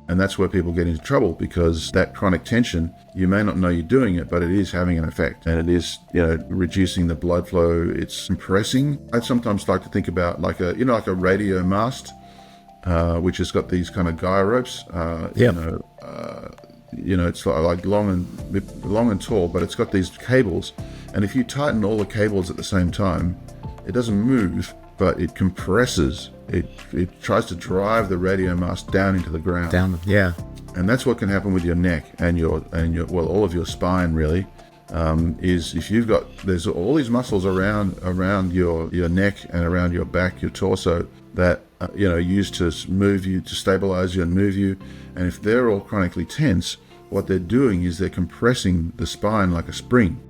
And that's where people get into trouble, because that chronic tension, you may not know you're doing it, but it is having an effect, and it is, reducing the blood flow. It's compressing. I sometimes like to think about like a radio mast, which has got these kind of guy ropes. Yeah. It's like long and tall, but it's got these cables, and if you tighten all the cables at the same time, it doesn't move, but it compresses. It tries to drive the radio mast down into the ground. Down. Yeah. And that's what can happen with your neck and your all of your spine really. Is if there's all these muscles around your neck and around your back, your torso, that used to move you, to stabilize you and move you. And if they're all chronically tense, what they're doing is they're compressing the spine like a spring.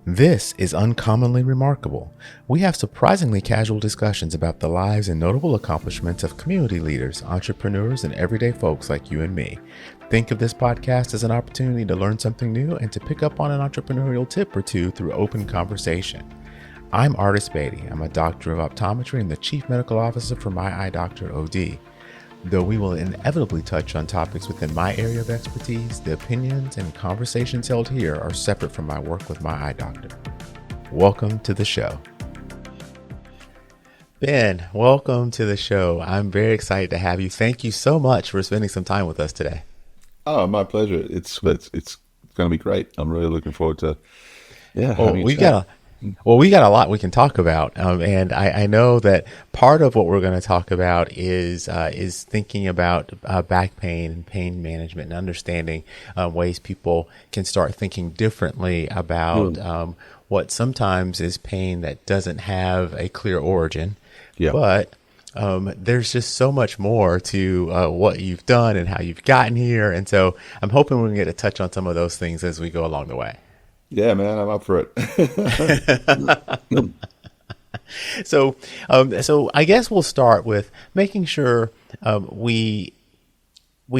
This is Uncommonly Remarkable. We have surprisingly casual discussions about the lives and notable accomplishments of community leaders, entrepreneurs, and everyday folks like you and me. Think of this podcast as an opportunity to learn something new and to pick up on an entrepreneurial tip or two through open conversation. I'm Artis Beatty. I'm a doctor of optometry and the chief medical officer for My Eye Doctor OD. Though we will inevitably touch on topics within my area of expertise, the opinions and conversations held here are separate from my work with My Eye Doctor. Welcome to the show. Ben, welcome to the show. I'm very excited to have you. Thank you so much for spending some time with us today. Oh, my pleasure. It's going to be great. I'm really looking forward to having we got a lot we can talk about, and I know that part of what we're going to talk about is thinking about back pain and pain management and understanding ways people can start thinking differently about what sometimes is pain that doesn't have a clear origin, but there's just so much more to what you've done and how you've gotten here, and so I'm hoping we can get to touch on some of those things as we go along the way. Yeah, man, I'm up for it. So I guess we'll start with making sure we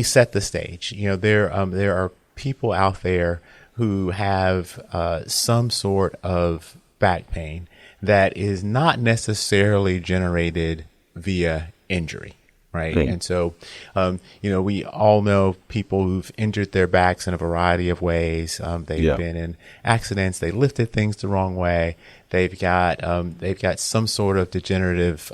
set the stage. There are people out there who have some sort of back pain that is not necessarily generated via injury. Right. And so, we all know people who've injured their backs in a variety of ways. They've been in accidents. They lifted things the wrong way. They've got some sort of degenerative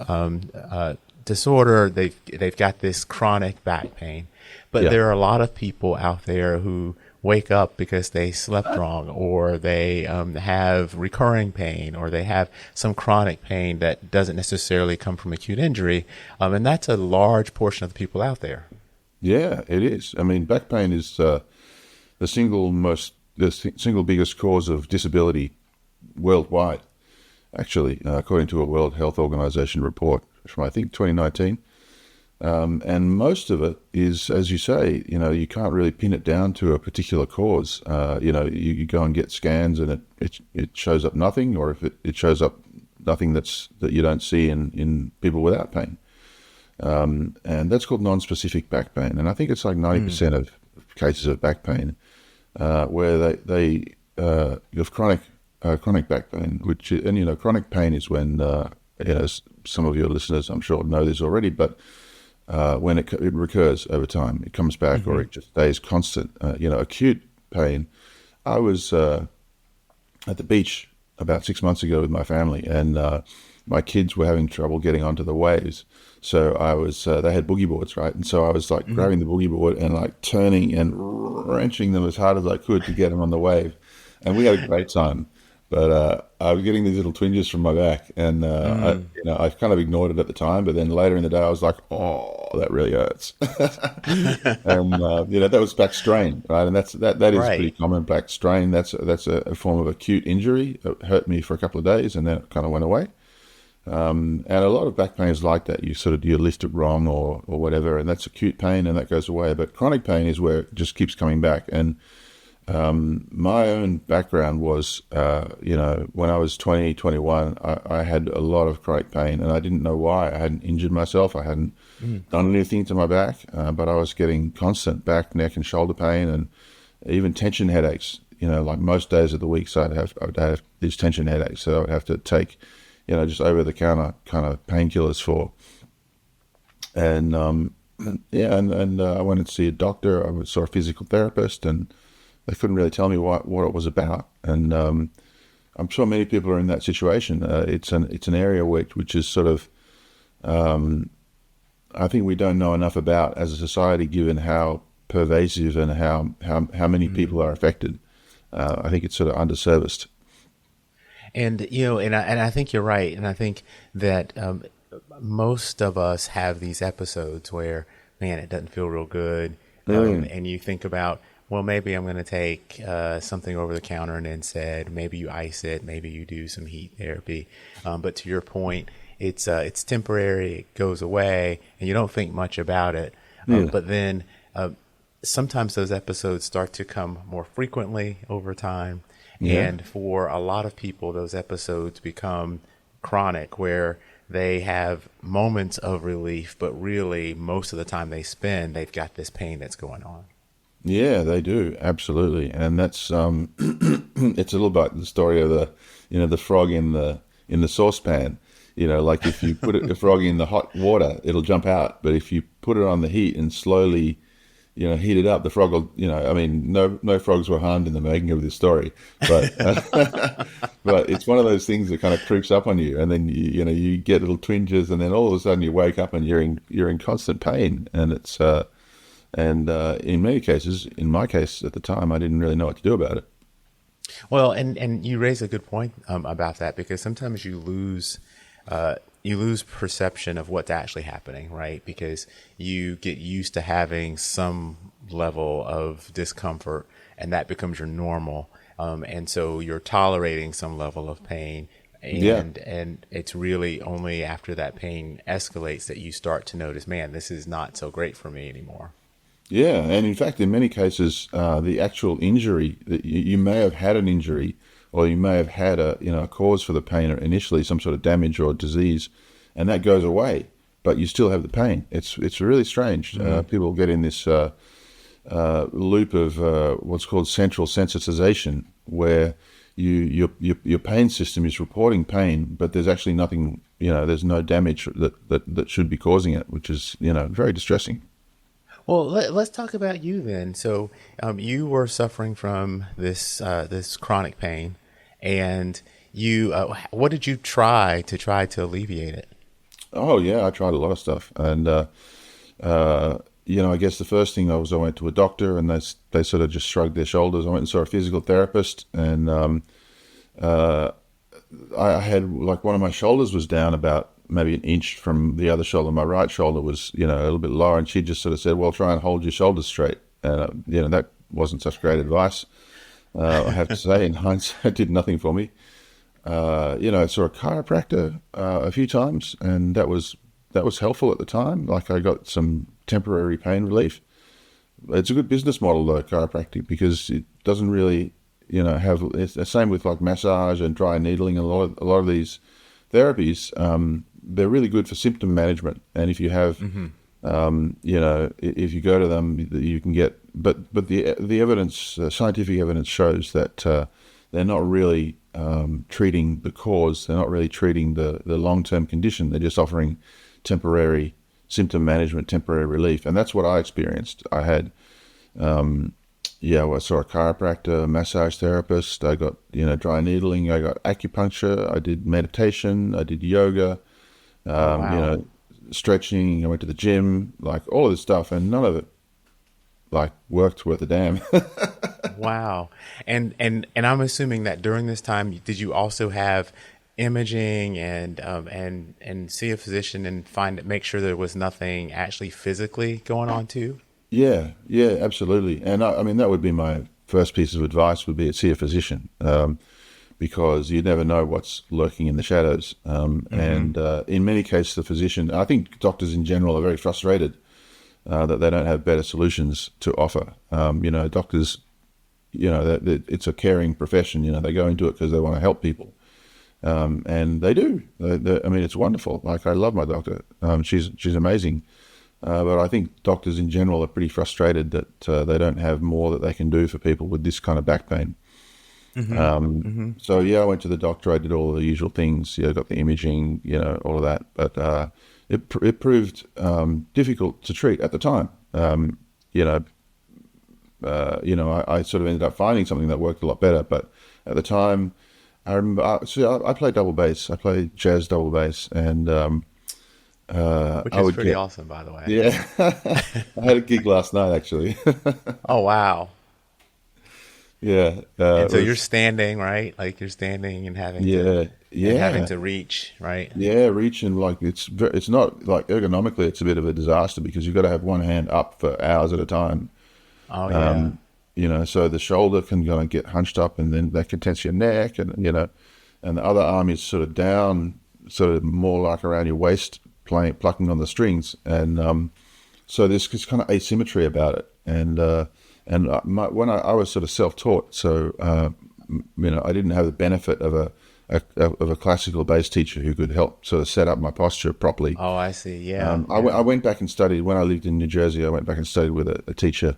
disorder. They've got this chronic back pain. But there are a lot of people out there who wake up because they slept wrong, or they have recurring pain, or they have some chronic pain that doesn't necessarily come from acute injury. And that's a large portion of the people out there. Yeah, it is. I mean, back pain is the single biggest cause of disability worldwide, actually, according to a World Health Organization report from, I think, 2019. And most of it is, as you say, you can't really pin it down to a particular cause. You go and get scans and it shows up nothing, or if it shows up nothing that you don't see in people without pain. And that's called non-specific back pain. And I think it's like 90% of cases of back pain where they have chronic back pain, chronic pain is when, some of your listeners, I'm sure, know this already, but when it recurs over time, it comes back, or it just stays constant. Acute pain. I was at the beach about 6 months ago with my family, and my kids were having trouble getting onto the waves. So I was, they had boogie boards, right? And so I was like grabbing the boogie board and like turning and wrenching them as hard as I could to get them on the wave. And we had a great time. But I was getting these little twinges from my back, and I kind of ignored it at the time. But then later in the day, I was like, "Oh, that really hurts." And that was back strain, right? And that is pretty common, back strain. That's a form of acute injury. It hurt me for a couple of days, and then it kind of went away. And a lot of back pain is like that. You lift it wrong or whatever, and that's acute pain, and that goes away. But chronic pain is where it just keeps coming back. And my own background was, when I was 20, 21, I had a lot of chronic pain, and I didn't know why. I hadn't injured myself. I hadn't done anything to my back, but I was getting constant back, neck, and shoulder pain, and even tension headaches. Like most days of the week, so I would have these tension headaches. So I would have to take, just over-the-counter kind of painkillers for. And Yeah, and I went to see a doctor. Saw a physical therapist, and they couldn't really tell me what it was about. And I'm sure many people are in that situation. It's an area which is sort of, I think we don't know enough about as a society, given how pervasive and how many people are affected. I think it's sort of underserviced. And and I think you're right, and I think that most of us have these episodes where, man, it doesn't feel real good, Mm. and you think about, well, maybe I'm going to take something over the counter and NSAID. Maybe you ice it, maybe you do some heat therapy, but to your point, it's temporary, it goes away, and you don't think much about it. Yeah, But then sometimes those episodes start to come more frequently over time. yeah. And for a lot of people, those episodes become chronic, where they have moments of relief, but really most of the time they spend, they've got this pain that's going on. Yeah, they do, absolutely, and that's it's a little bit the story of the frog in the saucepan. Like if you put a frog in the hot water, it'll jump out, but if you put it on the heat and slowly, heat it up, the frog will, I mean, no frogs were harmed in the making of this story, but but it's one of those things that kind of creeps up on you, and then you get little twinges, and then all of a sudden you wake up and you're in constant pain, and in many cases, in my case at the time, I didn't really know what to do about it. Well, and you raise a good point about that, because sometimes you lose perception of what's actually happening, right? Because you get used to having some level of discomfort, and that becomes your normal, and so you're tolerating some level of pain. Yeah. And it's really only after that pain escalates that you start to notice, man, this is not so great for me anymore. Yeah, and in fact, in many cases, the actual injury that you may have had an injury, or you may have had a cause for the pain initially, some sort of damage or disease, and that goes away, but you still have the pain. It's really strange. People get in this loop of what's called central sensitization, where your pain system is reporting pain, but there's actually nothing. There's no damage that should be causing it, which is very distressing. Well, let's talk about you then. So, you were suffering from this chronic pain, and what did you try to alleviate it? Oh yeah, I tried a lot of stuff, and I guess the first thing I went to a doctor, and they sort of just shrugged their shoulders. I went and saw a physical therapist, and I had, like, one of my shoulders was down about maybe an inch from the other shoulder. My right shoulder was a little bit lower, and she just sort of said, "Well, try and hold your shoulders straight." And that wasn't such great advice. I have to say, in hindsight, it did nothing for me. I saw a chiropractor a few times, and that was helpful at the time. Like, I got some temporary pain relief. It's a good business model though, chiropractic, because it doesn't really, have. It's the same with like massage and dry needling. A lot of these therapies, they're really good for symptom management. And if you have, if you go to them, you can get. But the evidence, scientific evidence, shows that they're not really treating the cause. They're not really treating the long-term condition. They're just offering temporary symptom management, temporary relief, and that's what I experienced. I had, I saw a chiropractor, a massage therapist. I got dry needling. I got acupuncture. I did meditation. I did yoga. Oh, Um, you wow. know, Stretching. I went to the gym. Like, all of this stuff, and none of it like worked worth a damn. Wow. And I'm assuming that during this time, did you also have imaging and see a physician and make sure there was nothing actually physically going on too? Yeah, yeah, absolutely. And I mean, that would be my first piece of advice: would be to see a physician, because you never know what's lurking in the shadows. And in many cases, the physician, I think doctors in general are very frustrated that they don't have better solutions to offer. Doctors, it's a caring profession. They go into it because they want to help people. And they do. I mean, it's wonderful. Like, I love my doctor. She's amazing. But I think doctors in general are pretty frustrated that they don't have more that they can do for people with this kind of back pain. So yeah, I went to the doctor. I did all the usual things. I got the imaging, all of that. But it proved difficult to treat at the time. You know, I sort of ended up finding something that worked a lot better. But at the time, I remember. I played double bass. I played jazz double bass, and Which I is would pretty get. awesome, by the way. Yeah, I had a gig last night actually. Oh, wow. Yeah, And it so you're was. standing, right? Like you're standing and Yeah, having yeah, to reach, right? yeah. Reaching like it's not like ergonomically. It's a bit of a disaster because you've got to have one hand up for hours at a time. Oh, yeah. So the shoulder can kind of get hunched up, and then that can tense your neck, and and the other arm is sort of down, sort of more like around your waist, playing plucking on the strings, and so there's this kind of asymmetry about it, and when I was sort of self-taught, so I didn't have the benefit of a classical bass teacher who could help sort of set up my posture properly. Oh, I see. Yeah, I yeah. went back and studied when I lived in New Jersey. I went back and studied with a teacher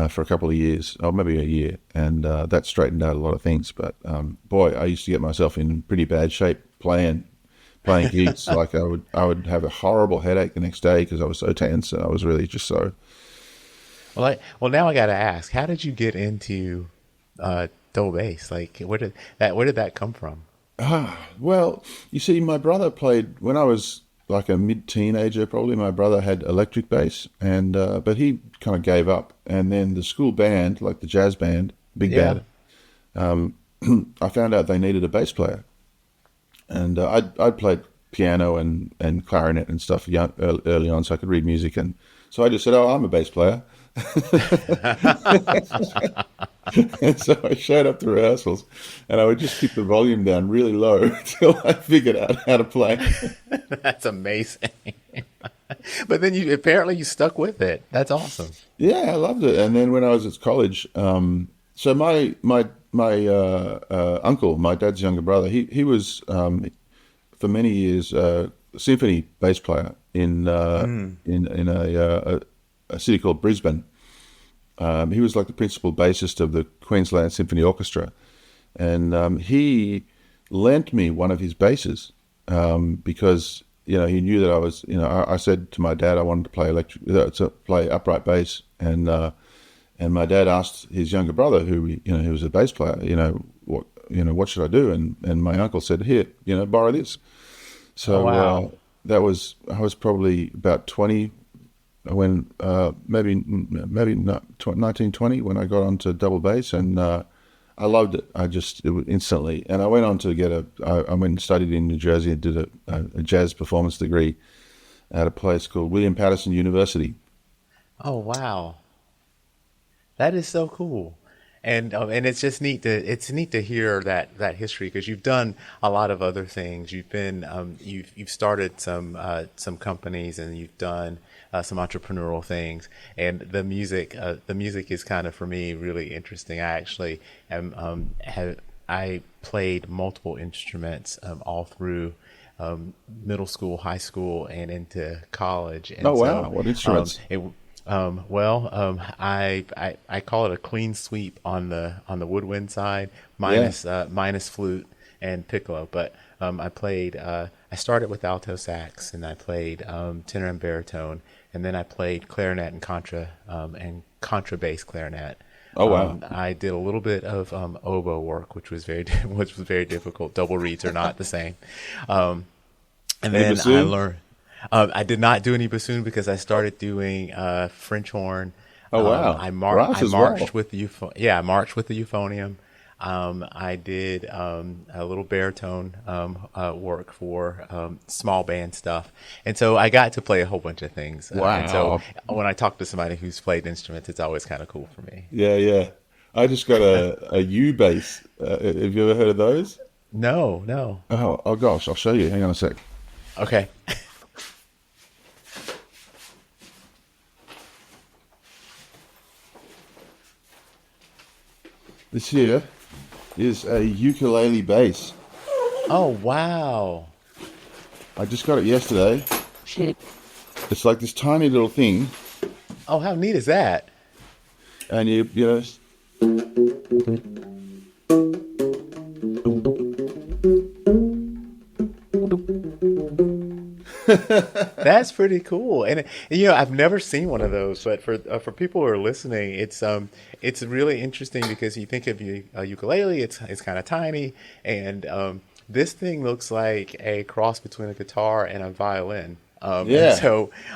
for a couple of years, or maybe a year, and that straightened out a lot of things. But boy, I used to get myself in pretty bad shape playing gigs. Like I would have a horrible headache the next day because I was so tense, and I was really just so. Well, now I got to ask, how did you get into double bass? Like, where did that come from? Well, you see, my brother played when I was like a mid-teenager. Probably my brother had electric bass, and but he kind of gave up. And then the school band, like the jazz band, big Yeah. band, I found out they needed a bass player, and I'd played piano and clarinet and stuff early on, so I could read music, and so I just said, "Oh, I'm a bass player." And so I showed up to rehearsals, and I would just keep the volume down really low until I figured out how to play. That's amazing. But then you apparently you stuck with it. That's awesome. Yeah, I loved it. And then when I was at college, so my uncle, my dad's younger brother, he was for many years a symphony bass player in a city called Brisbane. He was like the principal bassist of the Queensland Symphony Orchestra, and he lent me one of his basses because he knew that I was. I said to my dad I wanted to play to play upright bass, and my dad asked his younger brother, who was a bass player, what should I do? And my uncle said, here, borrow this. Oh, So wow. I was probably about 20 when maybe not 1920 when I got onto double bass, and I loved it. It was instantly, and I went on to I went and studied in New Jersey and did a jazz performance degree at a place called William Patterson University. Oh, wow. That is so cool. And it's neat to hear that history because you've done a lot of other things. You've started some companies and you've done some entrepreneurial things. And the music is kind of for me really interesting. I actually am have I played multiple instruments all through middle school, high school, and into college. Oh And so wow, what um, instruments? it I call it a clean sweep on the woodwind side, Yeah. minus flute and piccolo. But I started with alto sax, and I played tenor and baritone, and then I played clarinet and contrabass clarinet. Oh wow. I did a little bit of oboe work, which was which was very difficult. Double reeds are not the same. And Any then I bassoon? learned. I did not do any bassoon because I started doing French horn. Oh wow. Brass I as marched well. with the I marched with the euphonium. I did a little baritone work for small band stuff, and so I got to play a whole bunch of things. And so Wow. when I talk to somebody who's played instruments, it's always kind of cool for me. Yeah, yeah. I just got a U bass. Have you ever heard of those? No, no. Oh gosh, I'll show you. Hang on a sec. Okay. This here is a ukulele bass. Oh, wow. I just got it yesterday. Shit. It's like this tiny little thing, Oh, how neat is that? and That's pretty cool. And I've never seen one of those, but for people who are listening, it's really interesting because you think of a ukulele, it's kind of tiny, and this thing looks like a cross between a guitar and a violin. Yeah,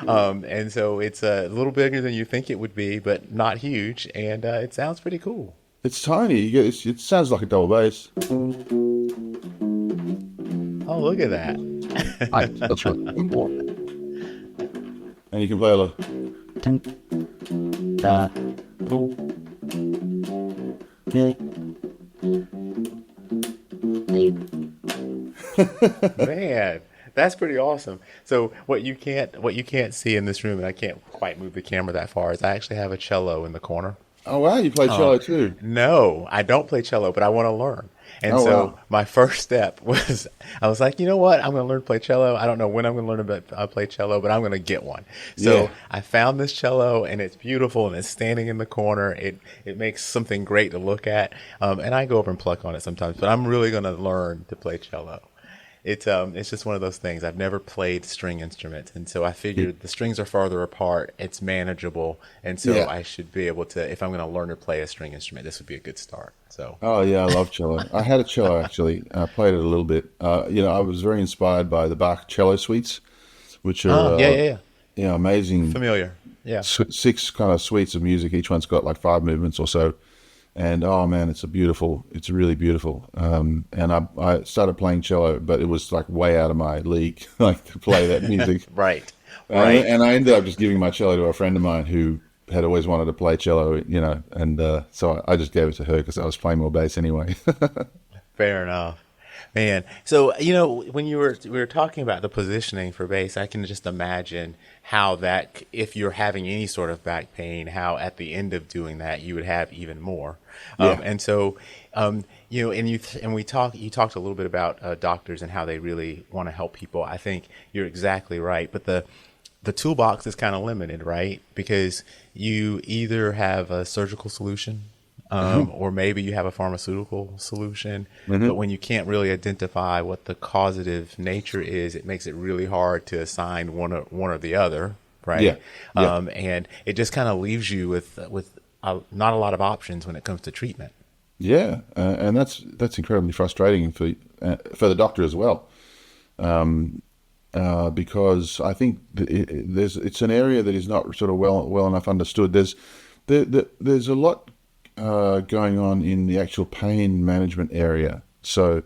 And so it's a little bigger than you think it would be, but not huge, and it sounds pretty cool. it's tiny. It sounds like a double bass. Oh, look at that. Hi, that's right. And you can play a lot. Man, that's pretty awesome. So what you can't see in this room, and I can't quite move the camera that far, is I actually have a cello in the corner. Oh wow, you play cello too. No, I don't play cello, but I want to learn. And Oh so wow. my first step was I was like, you know what? I'm going to learn to play cello. I don't know when I'm going to learn about play cello, but I'm going to get one. So Yeah. I found this cello, and it's beautiful, and it's standing in the corner. It makes something great to look at, and I go over and pluck on it sometimes. But I'm really going to learn to play cello. It's just one of those things. I've never played string instruments, and so I figured the strings are farther apart. It's manageable, and so Yeah. I should be able to. If I'm going to learn to play a string instrument, this would be a good start. So, Oh yeah, I love cello. I had a cello actually. I played it a little bit. I was very inspired by the Bach cello suites, which are yeah, yeah, yeah, amazing. familiar. Yeah, Six kind of suites of music. Each one's got like five movements or so. And oh man, it's really beautiful. And I started playing cello, but it was like way out of my league, like to play that music. right, And, right. and I ended up just giving my cello to a friend of mine who had always wanted to play cello, and so I just gave it to her because I was playing more bass anyway. Fair enough. Man, so when we were talking about the positioning for bass, I can just imagine how that if you're having any sort of back pain, how at the end of doing that you would have even more. Yeah, And so, and you talked a little bit about doctors and how they really want to help people. I think you're exactly right, but the toolbox is kind of limited, right? Because you either have a surgical solution, or maybe you have a pharmaceutical solution. But when you can't really identify what the causative nature is, it makes it really hard to assign one or the other, yeah, right? yeah. And it just kind of leaves you with not a lot of options when it comes to treatment. Yeah, and that's incredibly frustrating for the doctor as well, because I think it's an area that is not sort of well enough understood. There's a lot going on in the actual pain management area. So,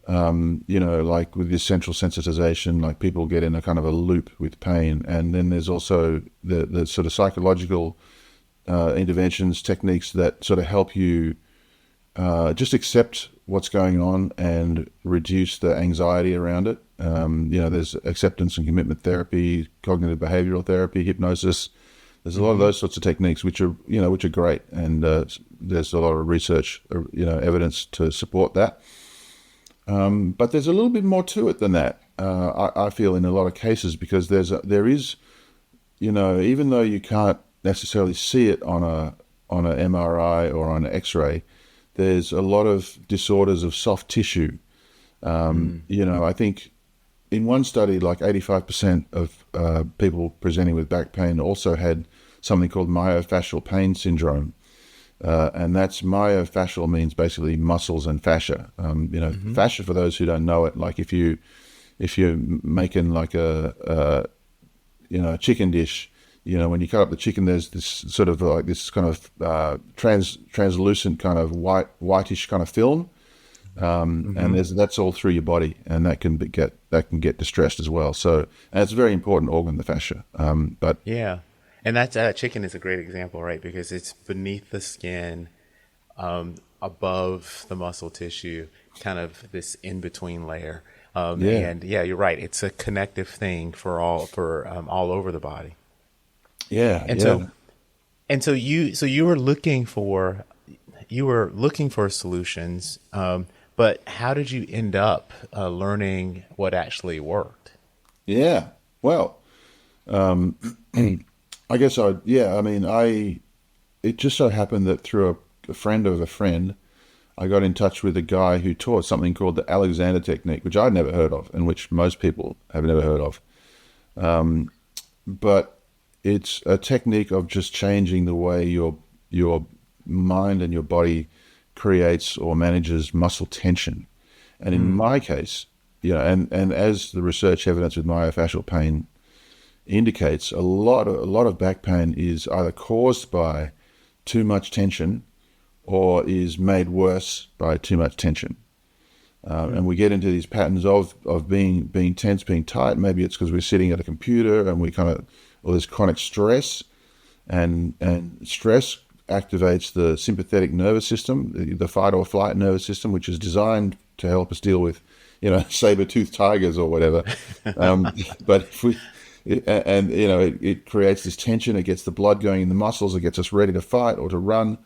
like with this central sensitization, like people get in a kind of a loop with pain, and then there's also the sort of psychological interventions, techniques that sort of help you just accept what's going on and reduce the anxiety around it. There's acceptance and commitment therapy, cognitive behavioral therapy, hypnosis. There's a lot of those sorts of techniques which are great, and there's a lot of research, evidence to support that. But there's a little bit more to it than that. I feel in a lot of cases, because there is, even though you can't necessarily see it on a MRI or on an X-ray, there's a lot of disorders of soft tissue. I think in one study, like 85% of people presenting with back pain also had something called myofascial pain syndrome. And that's myofascial means basically muscles and fascia. Fascia, for those who don't know it, like if you're making like a chicken dish, when you cut up the chicken, there's this sort of like this kind of translucent kind of whitish kind of film. And that's all through your body, and that can get distressed as well. So, and it's a very important organ, the fascia. But Yeah. And that's chicken is a great example, right? Because it's beneath the skin, above the muscle tissue, kind of this in between layer. yeah, And yeah, you're right. It's a connective thing for all over the body. yeah, And yeah. so you were looking for solutions, but how did you end up learning what actually worked? Yeah. Well, I guess it just so happened that through a friend of a friend, I got in touch with a guy who taught something called the Alexander technique, which I'd never heard of, and which most people have never heard of. But it's a technique of just changing the way your mind and your body creates or manages muscle tension. And in my case, and as the research evidence with myofascial pain indicates, a lot of back pain is either caused by too much tension or is made worse by too much tension. And we get into these patterns of being tense, being tight. Maybe it's because we're sitting at a computer and or there's chronic stress, and stress activates the sympathetic nervous system, the fight or flight nervous system, which is designed to help us deal with, saber-toothed tigers or whatever. But if we, and it creates this tension. It gets the blood going in the muscles. It gets us ready to fight or to run,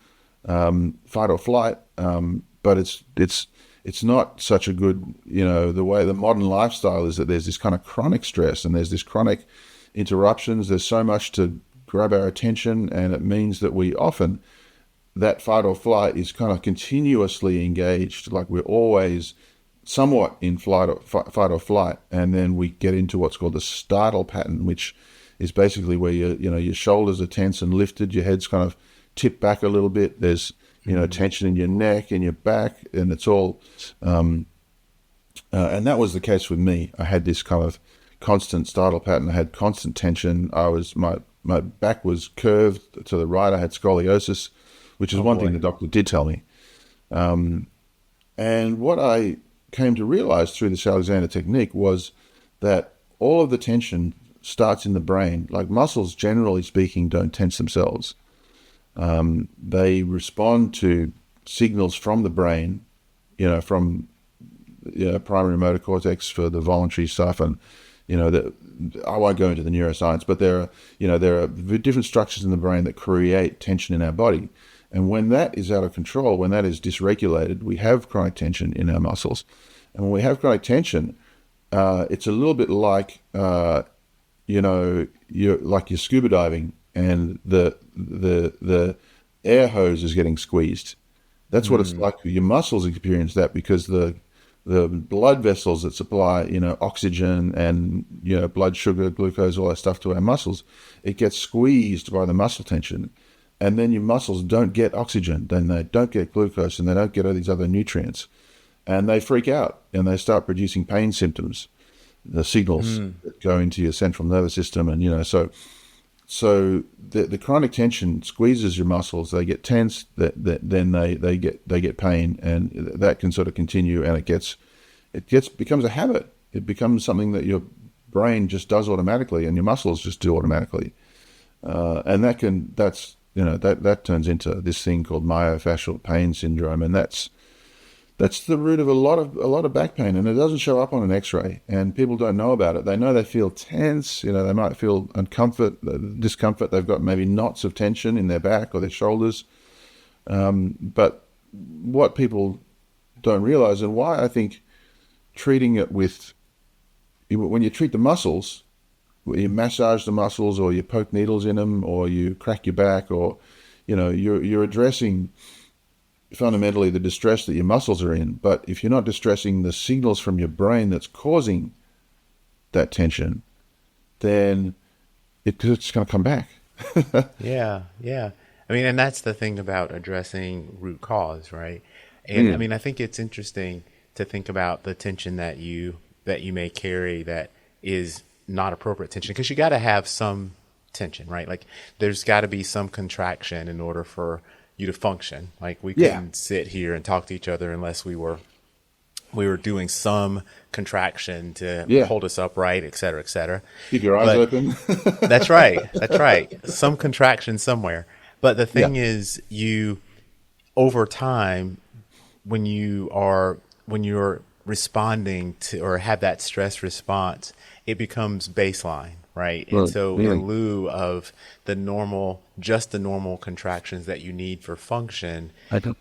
fight or flight. But it's not such a good, the way the modern lifestyle is that there's this kind of chronic stress and there's this chronic interruptions. There's so much to grab our attention, and it means that we often, that fight or flight is kind of continuously engaged, like we're always somewhat in fight or flight, and then we get into what's called the startle pattern, which is basically where your shoulders are tense and lifted, your head's kind of tipped back a little bit. There's tension in your neck and your back, and it's all. And that was the case with me. I had this kind of constant startle pattern. I had constant tension. My back was curved to the right. I had scoliosis, which is one thing the doctor did tell me. And what I came to realize through this Alexander technique was that all of the tension starts in the brain. Like muscles, generally speaking, don't tense themselves. They respond to signals from the brain, from primary motor cortex for the voluntary stuff, and I won't go into the neuroscience, but there are different structures in the brain that create tension in our body. And when that is out of control, when that is dysregulated, we have chronic tension in our muscles. And when we have chronic tension, it's a little bit like, you're scuba diving and the air hose is getting squeezed. That's what it's like. Your muscles experience that because the blood vessels that supply, oxygen and, blood sugar, glucose, all that stuff to our muscles, it gets squeezed by the muscle tension. And then your muscles don't get oxygen, then they don't get glucose, and they don't get all these other nutrients. And they freak out and they start producing pain symptoms, the signals that go into your central nervous system. And, so the chronic tension squeezes your muscles. They get tense, then they get pain, and that can sort of continue, and it becomes a habit. It becomes something that your brain just does automatically, and your muscles just do automatically. And that turns into this thing called myofascial pain syndrome, and that's the root of a lot of back pain, and it doesn't show up on an X-ray, and people don't know about it. They know they feel tense, they might feel discomfort. They've got maybe knots of tension in their back or their shoulders. But what people don't realize, and why I think treating it when you treat the muscles, you massage the muscles, or you poke needles in them, or you crack your back, or you're addressing fundamentally the distress that your muscles are in. But if you're not distressing the signals from your brain that's causing that tension, then it's going to come back. Yeah. I mean, and that's the thing about addressing root cause, right? And I mean, I think it's interesting to think about the tension that you may carry that is not appropriate tension, because you got to have some tension, right? Like there's got to be some contraction in order for you to function. Like we couldn't sit here and talk to each other unless we were doing some contraction to hold us upright, et cetera, et cetera. Keep your eyes open. That's right. Some contraction somewhere. But the thing is, over time, when you're responding to or have that stress response, it becomes baseline, right? And so in lieu of the normal contractions that you need for function,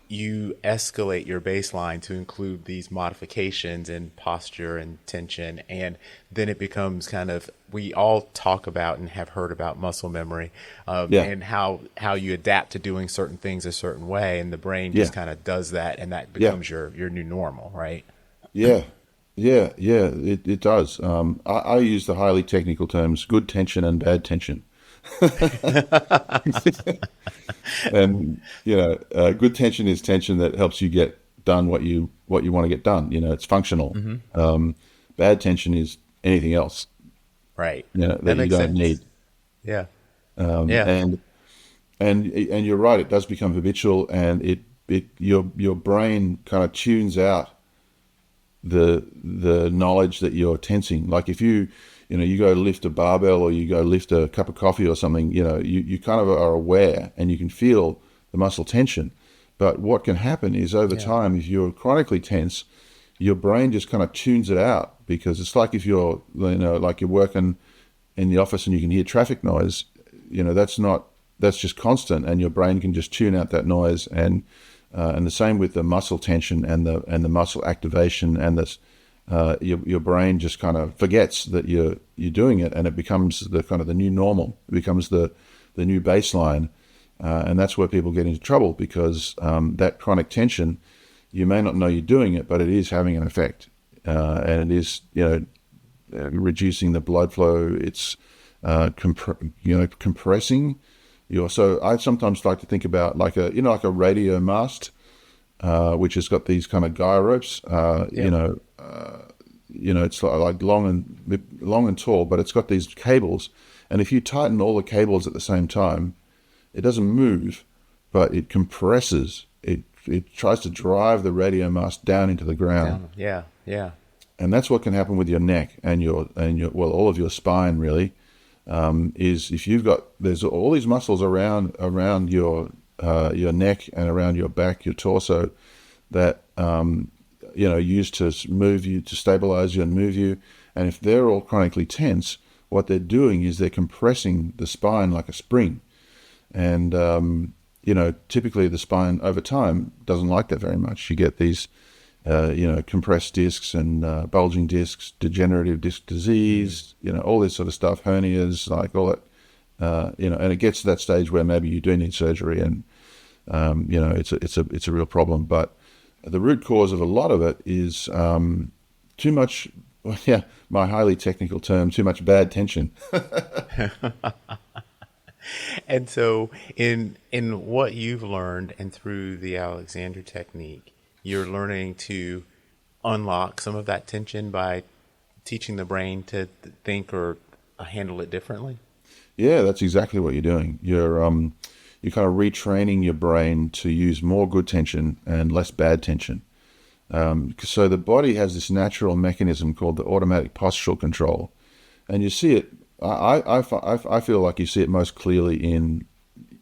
you escalate your baseline to include these modifications in posture and tension. And then it becomes kind of, we all talk about and have heard about muscle memory, and how you adapt to doing certain things a certain way, and the brain just kind of does that, and that becomes your new normal, right? Yeah. Yeah, it does. I use the highly technical terms good tension and bad tension. And good tension is tension that helps you get done what you want to get done. It's functional. Hmm. Bad tension is anything else, Right. that That you makes don't sense. need. Yeah. Um, Yeah. and and you're right, it does become habitual, and your brain kind of tunes out the knowledge that you're tensing. Like if you go lift a barbell or you go lift a cup of coffee or something, you kind of are aware and you can feel the muscle tension. But what can happen is over Yeah. time, if you're chronically tense, your brain just kind of tunes it out, because it's like if like you're working in the office and you can hear traffic noise, that's just constant, and your brain can just tune out that noise. And the same with the muscle tension and the muscle activation, and this your brain just kind of forgets that you're doing it, and it becomes the kind of the new normal. It becomes the new baseline, and that's where people get into trouble, because that chronic tension, you may not know you're doing it, but it is having an effect, and it is reducing the blood flow. It's compressing. So I sometimes like to think about like a radio mast, which has got these kind of guy ropes. Yeah. It's like long and tall, but it's got these cables. And if you tighten all the cables at the same time, it doesn't move, but it compresses. It tries to drive the radio mast down into the ground. Down. Yeah. Yeah. And that's what can happen with your neck and your well, all of your spine really. Is if there's all these muscles around your neck and around your back, your torso, that used to move you, to stabilize you and move you. And if they're all chronically tense, what they're doing is they're compressing the spine like a spring. And typically the spine over time doesn't like that very much. You get these compressed discs and bulging discs, degenerative disc disease, all this sort of stuff, hernias, like all that, and it gets to that stage where maybe you do need surgery, and it's a real problem. But the root cause of a lot of it is too much, well, yeah, my highly technical term, too much bad tension. And so in what you've learned and through the Alexander technique, you're learning to unlock some of that tension by teaching the brain to think or handle it differently. Yeah, that's exactly what you're doing. You're kind of retraining your brain to use more good tension and less bad tension. So the body has this natural mechanism called the automatic postural control, and you see it. I feel like you see it most clearly in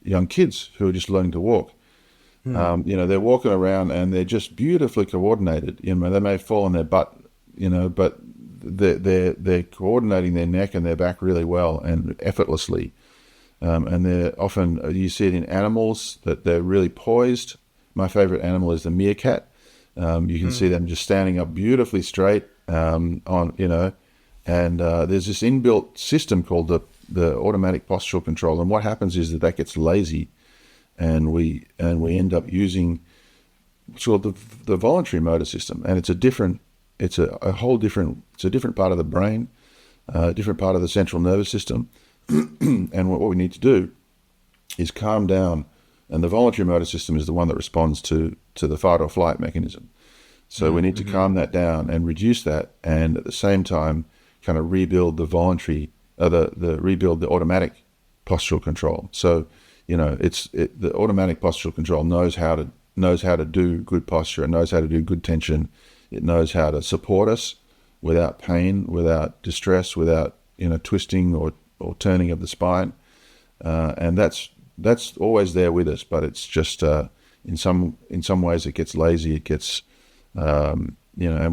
young kids who are just learning to walk. They're walking around and they're just beautifully coordinated. They may fall on their butt, but they're coordinating their neck and their back really well and effortlessly. And they're often, you see it in animals, that they're really poised. My favorite animal is the meerkat. You can see them just standing up beautifully straight, and there's this inbuilt system called the automatic postural control. And what happens is that gets lazy, and we end up using what's called the voluntary motor system. And it's a different part of the brain, a different part of the central nervous system. And what we need to do is calm down. And the voluntary motor system is the one that responds to the fight or flight mechanism. So we need to calm that down and reduce that, and at the same time kind of rebuild the automatic postural control. So the automatic postural control knows how to do good posture, and knows how to do good tension. It knows how to support us without pain, without distress, without twisting or turning of the spine, and that's always there with us. But it's just in some ways it gets lazy. It gets and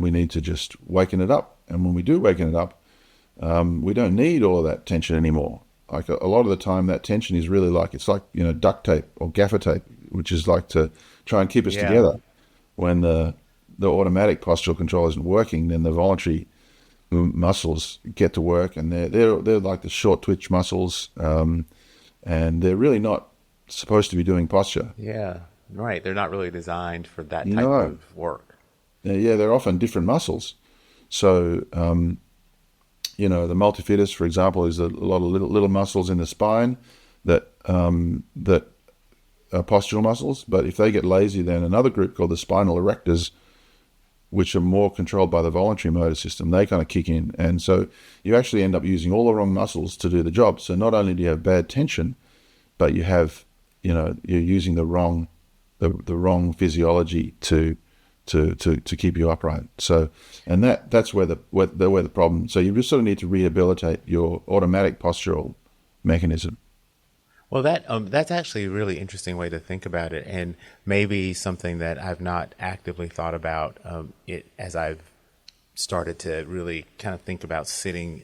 we need to just waken it up. And when we do waken it up, we don't need all of that tension anymore. Like a lot of the time, that tension is really like, it's like duct tape or gaffer tape, which is like to try and keep us Yeah. together. When the automatic postural control isn't working, then the voluntary muscles get to work, and they're like the short twitch muscles, and they're really not supposed to be doing posture. Yeah. Right. They're not really designed for that type No, of work. yeah, they're often different muscles. So, the multifidus, for example, is a lot of little muscles in the spine that are postural muscles. But if they get lazy, then another group called the spinal erectors, which are more controlled by the voluntary motor system, they kind of kick in. And so you actually end up using all the wrong muscles to do the job. So not only do you have bad tension, but you're using the wrong physiology to keep you upright. So, and that's where the problem. So you just sort of need to rehabilitate your automatic postural mechanism. Well, that's actually a really interesting way to think about it, and maybe something that I've not actively thought about it as I've started to really kind of think about sitting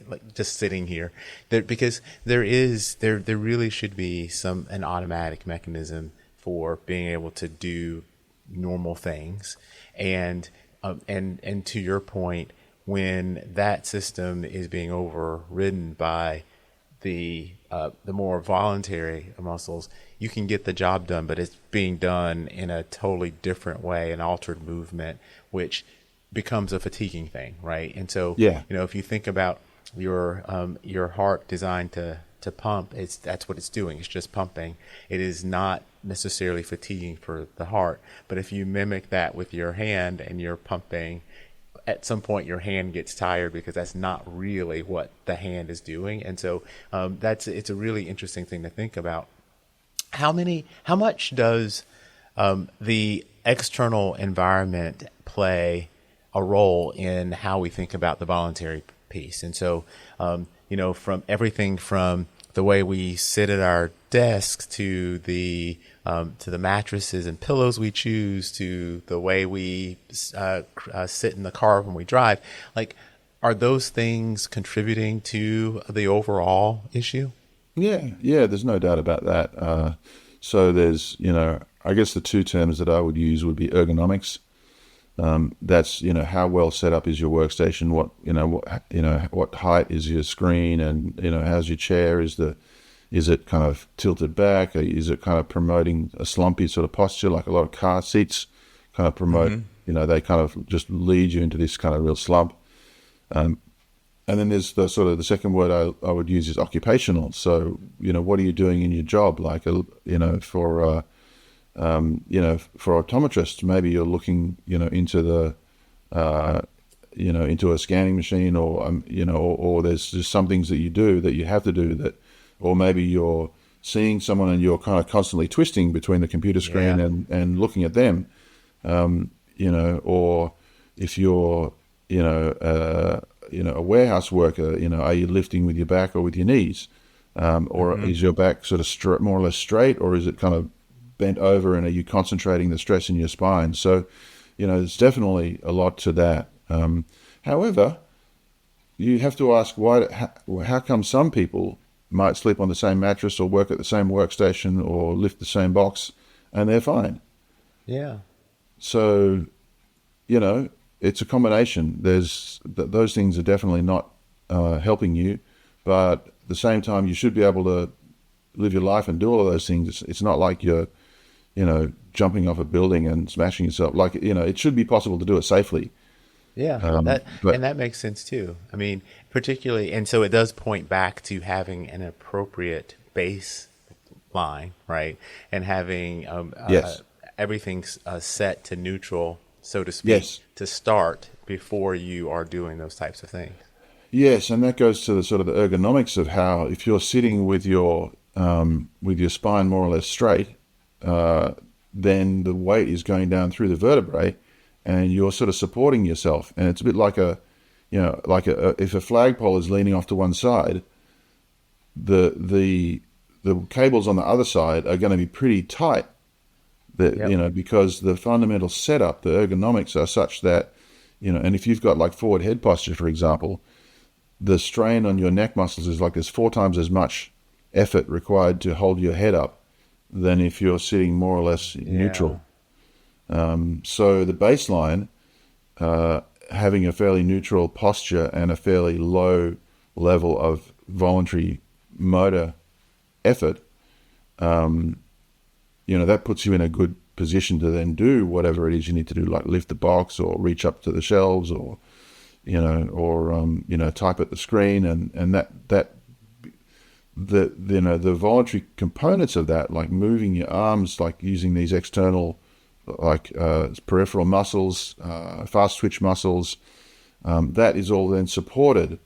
here, because there really should be an automatic mechanism for being able to do normal things, and to your point, when that system is being overridden by the more voluntary muscles, you can get the job done, but it's being done in a totally different way, an altered movement, which becomes a fatiguing thing, right? And so, Yeah. if you think about your heart designed to pump, that's what it's doing. It's just pumping. It is not necessarily fatiguing for the heart, but if you mimic that with your hand and you're pumping, at some point your hand gets tired because that's not really what the hand is doing. And so it's a really interesting thing to think about. How much does the external environment play a role in how we think about the voluntary piece? And so, from everything from the way we sit at our desks to the mattresses and pillows we choose, to the way we sit in the car when we drive, are those things contributing to the overall issue? Yeah, there's no doubt about that. So there's, I guess the two terms that I would use would be ergonomics. That's, how well set up is your workstation, what height is your screen, and, how's your chair, is it kind of tilted back? Or is it kind of promoting a slumpy sort of posture, like a lot of car seats kind of promote, they kind of just lead you into this kind of real slump. And then there's the second word I would use is occupational. So, what are you doing in your job? For optometrists, maybe you're looking, into into a scanning machine, or there's just some things that you do that you have to do or maybe you're seeing someone and you're kind of constantly twisting between the computer screen and looking at them, or if you're, a warehouse worker, are you lifting with your back or with your knees? Or is your back sort of more or less straight, or is it kind of bent over, and are you concentrating the stress in your spine? So, there's definitely a lot to that. However, you have to ask how come some people might sleep on the same mattress or work at the same workstation or lift the same box and they're fine. Yeah. So, it's a combination. Those things are definitely not helping you, but at the same time, you should be able to live your life and do all of those things. It's not like you're, jumping off a building and smashing yourself. It should be possible to do it safely. Yeah, that makes sense too. I mean, particularly, and so it does point back to having an appropriate baseline, right? And having Yes. everything set to neutral, so to speak, Yes. to start before you are doing those types of things. Yes, and that goes to the sort of the ergonomics of how, if you're sitting with your spine more or less straight, then the weight is going down through the vertebrae, and you're sort of supporting yourself. And it's a bit like if a flagpole is leaning off to one side, the cables on the other side are going to be pretty tight. Because the fundamental setup, the ergonomics are such that, and if you've got like forward head posture, for example, the strain on your neck muscles is like there's 4 times as much effort required to hold your head up than if you're sitting more or less neutral. So the baseline, having a fairly neutral posture and a fairly low level of voluntary motor effort, that puts you in a good position to then do whatever it is you need to do, like lift the box or reach up to the shelves or, or type at the screen, and that the voluntary components of that, like moving your arms, like using these external, like peripheral muscles, fast twitch muscles, that is all then supported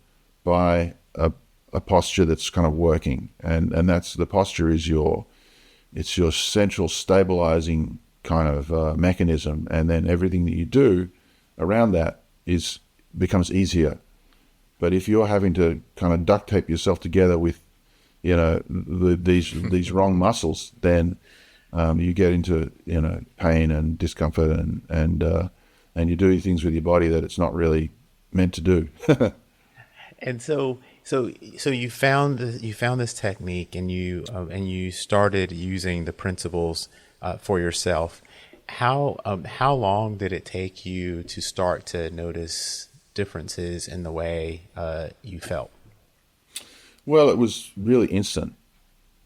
by a posture that's kind of working, and that's the posture is your central stabilizing kind of mechanism, and then everything that you do around that becomes easier. But if you're having to kind of duct tape yourself together with these wrong muscles, then you get into pain and discomfort, and you do things with your body that it's not really meant to do. And so you found this technique, and you started using the principles for yourself. How long did it take you to start to notice differences in the way you felt? Well, it was really instant.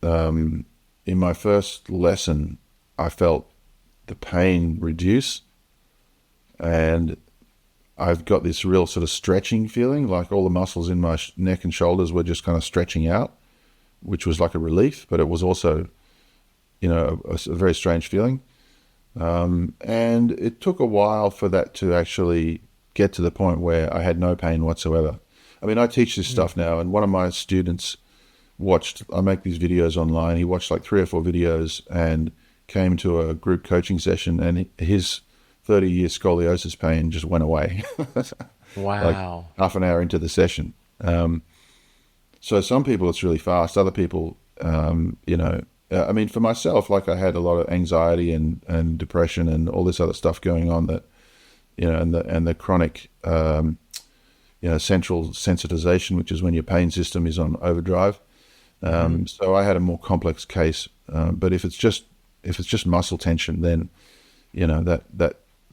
In my first lesson, I felt the pain reduce, and I've got this real sort of stretching feeling, like all the muscles in my neck and shoulders were just kind of stretching out, which was like a relief, but it was also, a very strange feeling. And it took a while for that to actually get to the point where I had no pain whatsoever. I mean, I teach this stuff now, and one of my students I make these videos online. He watched like 3 or 4 videos and came to a group coaching session, and his 30-year scoliosis pain just went away. Wow. Like half an hour into the session. So some people it's really fast. Other people, I mean, for myself, like I had a lot of anxiety and depression and all this other stuff going on that, and the chronic, central sensitization, which is when your pain system is on overdrive. So I had a more complex case. But if it's just muscle tension, then,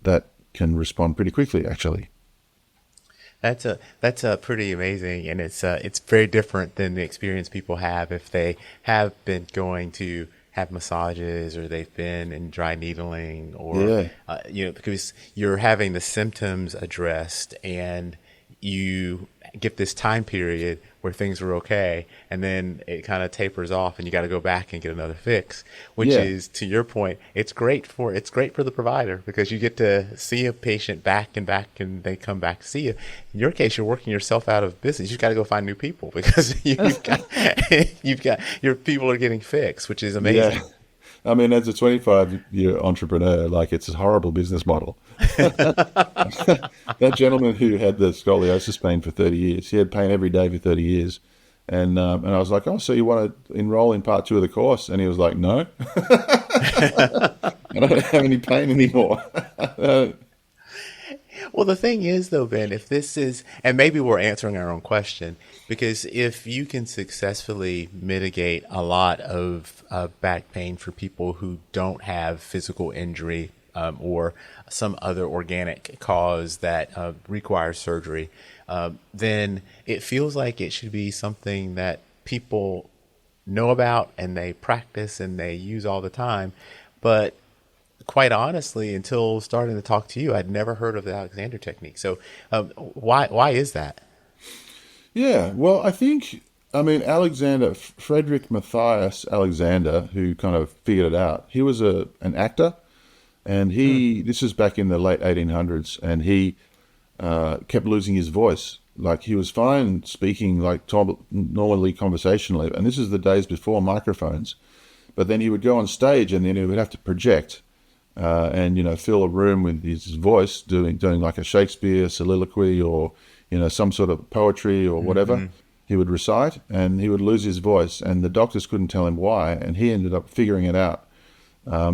that can respond pretty quickly, actually. That's pretty amazing, and it's very different than the experience people have if they have been going to have massages, or they've been in dry needling, or because you're having the symptoms addressed, and you get this time period where things are okay, and then it kind of tapers off, and you got to go back and get another fix, which is, to your point, it's great for the provider, because you get to see a patient back and back, and they come back to see you. In your case, you're working yourself out of business. You've got to go find new people, because you've got your people are getting fixed, which is amazing. Yeah. I mean, as a 25-year entrepreneur, like, it's a horrible business model. That gentleman who had the scoliosis pain for 30 years, he had pain every day for 30 years. And I was like, oh, so you want to enroll in part 2 of the course? And he was like, no, I don't have any pain anymore. Well, the thing is, though, Ben, if this is, and maybe we're answering our own question, because if you can successfully mitigate a lot of back pain for people who don't have physical injury, or some other organic cause that requires surgery, then it feels like it should be something that people know about, and they practice, and they use all the time. But quite honestly, until starting to talk to you, I'd never heard of the Alexander technique. So why is that? Yeah, well, Alexander, Frederick Matthias Alexander, who kind of figured it out, he was an actor, and this is back in the late 1800s, and he kept losing his voice. Like, he was fine speaking like normally conversationally, and this is the days before microphones, but then he would go on stage, and then he would have to project, and fill a room with his voice, doing like a Shakespeare soliloquy, or some sort of poetry or whatever. He would recite, and he would lose his voice, and the doctors couldn't tell him why, and he ended up figuring it out,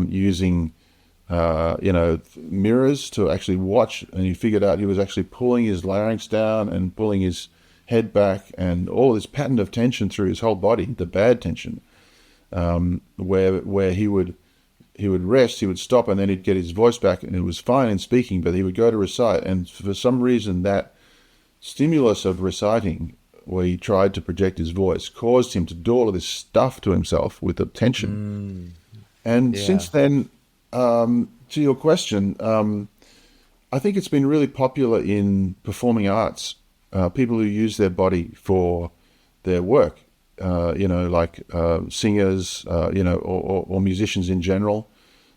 using mirrors to actually watch, and he figured out he was actually pulling his larynx down and pulling his head back, and all this pattern of tension through his whole body, the bad tension, where he would rest, he would stop, and then he'd get his voice back, and it was fine in speaking, but he would go to recite, and for some reason that stimulus of reciting, where he tried to project his voice, caused him to do all of this stuff to himself with the tension. And since then, to your question, I think it's been really popular in performing arts. People who use their body for their work, like singers, or musicians in general,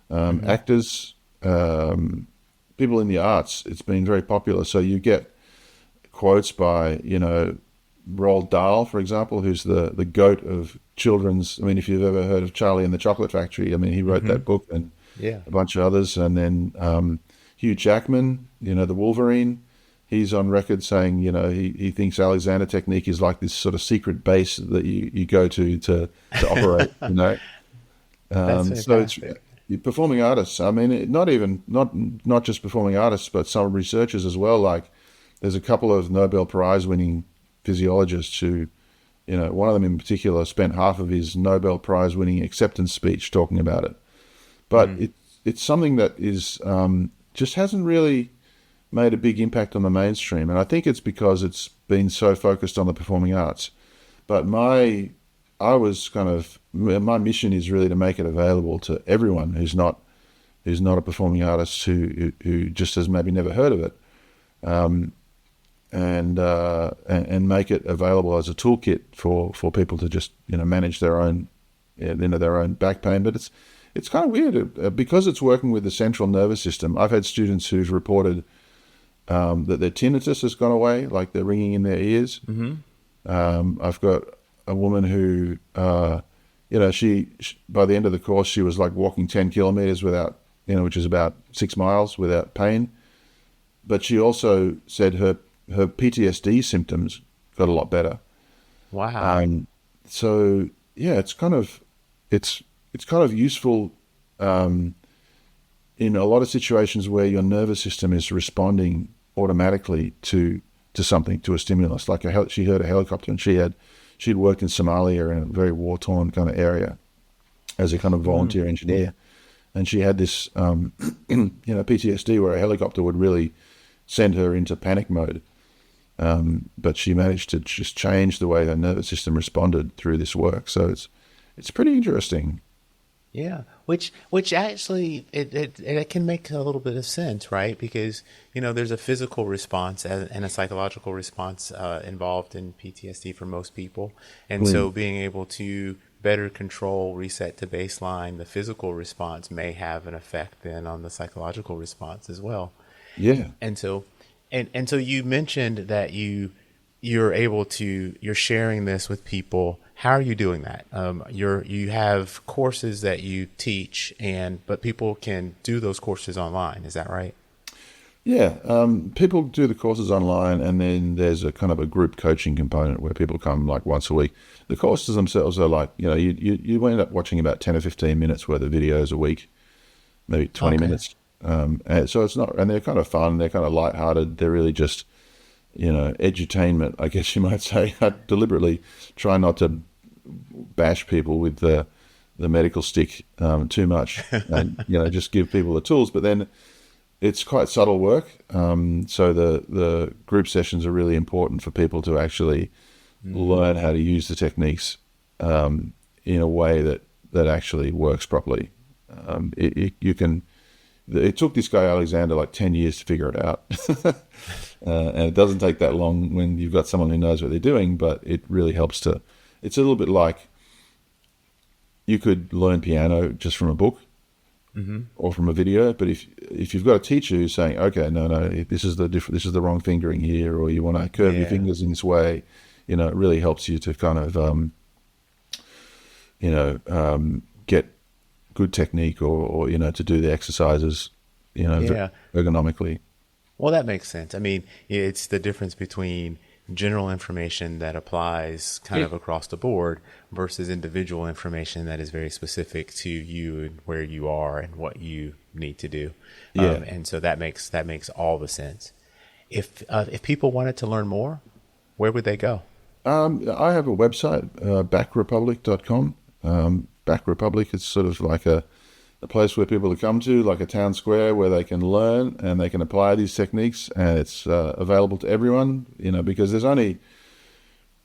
Hmm. actors, people in the arts. It's been very popular. So you get quotes by, Roald Dahl, for example, who's the goat of children's. I mean, if you've ever heard of Charlie and the Chocolate Factory, I mean, he wrote Hmm. that book and Yeah. a bunch of others. And then Hugh Jackman, the Wolverine, he's on record saying, he thinks Alexander technique is like this sort of secret base that you go to operate, That's So it's fantastic. performing artists. I mean, not just performing artists, but some researchers as well. Like there's a couple of Nobel Prize winning physiologists who, one of them in particular spent half of his Nobel Prize winning acceptance speech talking about it. But Mm. it's something that is just hasn't really made a big impact on the mainstream, and I think it's because it's been so focused on the performing arts. But I was kind of my mission is really to make it available to everyone who's not a performing artist who just has maybe never heard of it, and make it available as a toolkit for people to just manage their own their own back pain. But it's kind of weird because it's working with the central nervous system. I've had students who've reported that their tinnitus has gone away, like they're ringing in their ears. Hmm. I've got a woman who, she by the end of the course, she was like walking 10 kilometers without, which is about 6 miles without pain. But she also said her PTSD symptoms got a lot better. Wow. Um, so yeah, it's it's kind of useful um, in a lot of situations where your nervous system is responding automatically to something, to a stimulus. Like she heard a helicopter, and she'd worked in Somalia in a very war torn kind of area as a kind of Mm. volunteer engineer, and she had this PTSD where a helicopter would really send her into panic mode. But she managed to just change the way her nervous system responded through this work. So it's pretty interesting. Yeah, which actually it can make a little bit of sense, right? Because there's a physical response and a psychological response involved in PTSD for most people, and so Mm. being able to better control, reset to baseline, the physical response may have an effect then on the psychological response as well. Yeah. And so, and so you mentioned that you're sharing this with people. How are you doing that? You have courses that you teach, but people can do those courses online. Is that right? Yeah, people do the courses online, and then there's a kind of a group coaching component where people come like once a week. The courses themselves are like, you end up watching about 10 or 15 minutes worth of videos a week, maybe 20 Okay. minutes. And so it's not, and they're kind of fun, they're kind of lighthearted, they're really just, edutainment, I guess you might say. I deliberately try not to bash people with the medical stick too much, and just give people the tools. But then it's quite subtle work. So the group sessions are really important for people to actually Mm. learn how to use the techniques in a way that actually works properly. You can. It took this guy Alexander like 10 years to figure it out, and it doesn't take that long when you've got someone who knows what they're doing. But it really helps to. It's a little bit like you could learn piano just from a book Hmm. or from a video. But if you've got a teacher who's saying, okay, no, this is the wrong fingering here, or you want to curve your Yeah. fingers in this way, it really helps you to kind of get good technique, or to do the exercises, Yeah. ergonomically. Well, that makes sense. I mean, it's the difference between general information that applies kind Yeah. of across the board versus individual information that is very specific to you and where you are and what you need to do. Yeah. And so that makes all the sense. If people wanted to learn more, where would they go? I have a website, backrepublic.com. Back Republic is sort of like a place where people come to, like a town square where they can learn and they can apply these techniques, and it's available to everyone. Because there's only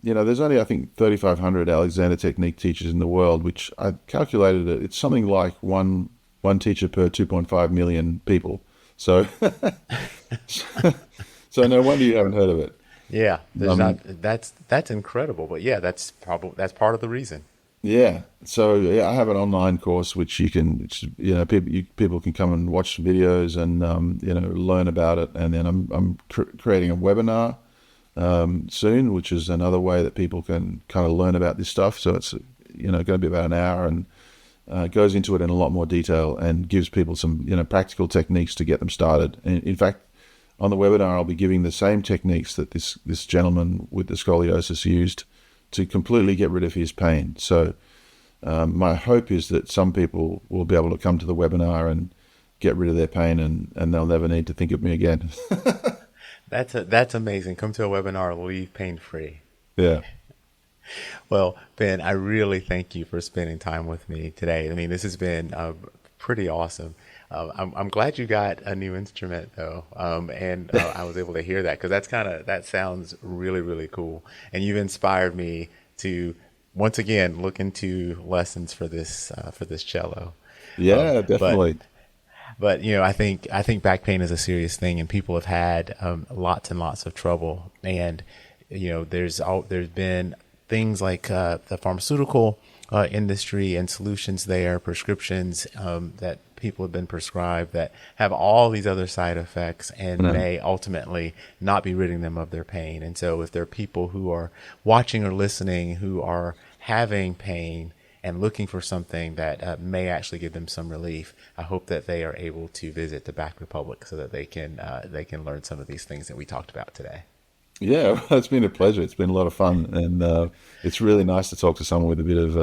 I think 3,500 Alexander Technique teachers in the world, which I calculated it's something like one teacher per 2.5 million people. So, so no wonder you haven't heard of it. Yeah, there's not Um, that's incredible, but yeah, that's part of the reason. yeah. So yeah, I have an online course which you can, people can come and watch some videos and learn about it. And then I'm creating a webinar soon, which is another way that people can kind of learn about this stuff. So it's going to be about an hour and goes into it in a lot more detail and gives people some practical techniques to get them started. And in fact, on the webinar, I'll be giving the same techniques that this gentleman with the scoliosis used to completely get rid of his pain. So my hope is that some people will be able to come to the webinar and get rid of their pain, and they'll never need to think of me again. That's amazing. Come to a webinar, leave pain free. Yeah. Well, Ben, I really thank you for spending time with me today. I mean, this has been pretty awesome. I'm glad you got a new instrument though, and I was able to hear that because that sounds really really cool. And you've inspired me to once again look into lessons for this cello. Yeah, But definitely. I think back pain is a serious thing, and people have had lots and lots of trouble. And there's been things like the pharmaceutical industry and solutions there, prescriptions that people have been prescribed that have all these other side effects and No. may ultimately not be ridding them of their pain. And so if there are people who are watching or listening who are having pain and looking for something that may actually give them some relief, I hope that they are able to visit the Back Republic so that they can learn some of these things that we talked about today. Yeah, well, it's been a pleasure. It's been a lot of fun, and it's really nice to talk to someone with a bit of,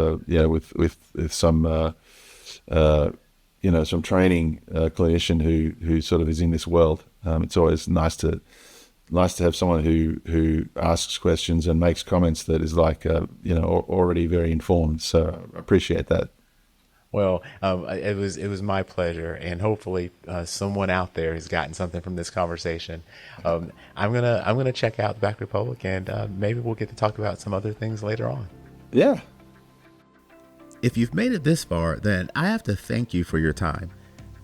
with some, some training clinician who sort of is in this world. It's always nice to have someone who asks questions and makes comments that is like, already very informed. So I appreciate that. Well, it was my pleasure, and hopefully someone out there has gotten something from this conversation. I'm gonna check out the Back Republic, and maybe we'll get to talk about some other things later on. Yeah. If you've made it this far, then I have to thank you for your time.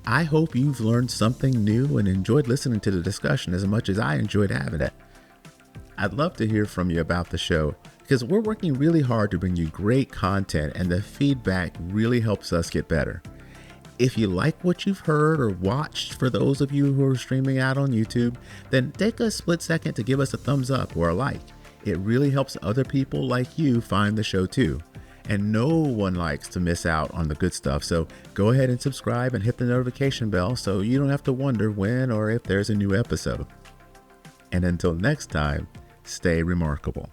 I hope you've learned something new and enjoyed listening to the discussion as much as I enjoyed having it. I'd love to hear from you about the show because we're working really hard to bring you great content, and the feedback really helps us get better. If you like what you've heard or watched, for those of you who are streaming out on YouTube, then take a split second to give us a thumbs up or a like. It really helps other people like you find the show too. And no one likes to miss out on the good stuff, so go ahead and subscribe and hit the notification bell so you don't have to wonder when or if there's a new episode. And until next time, stay remarkable.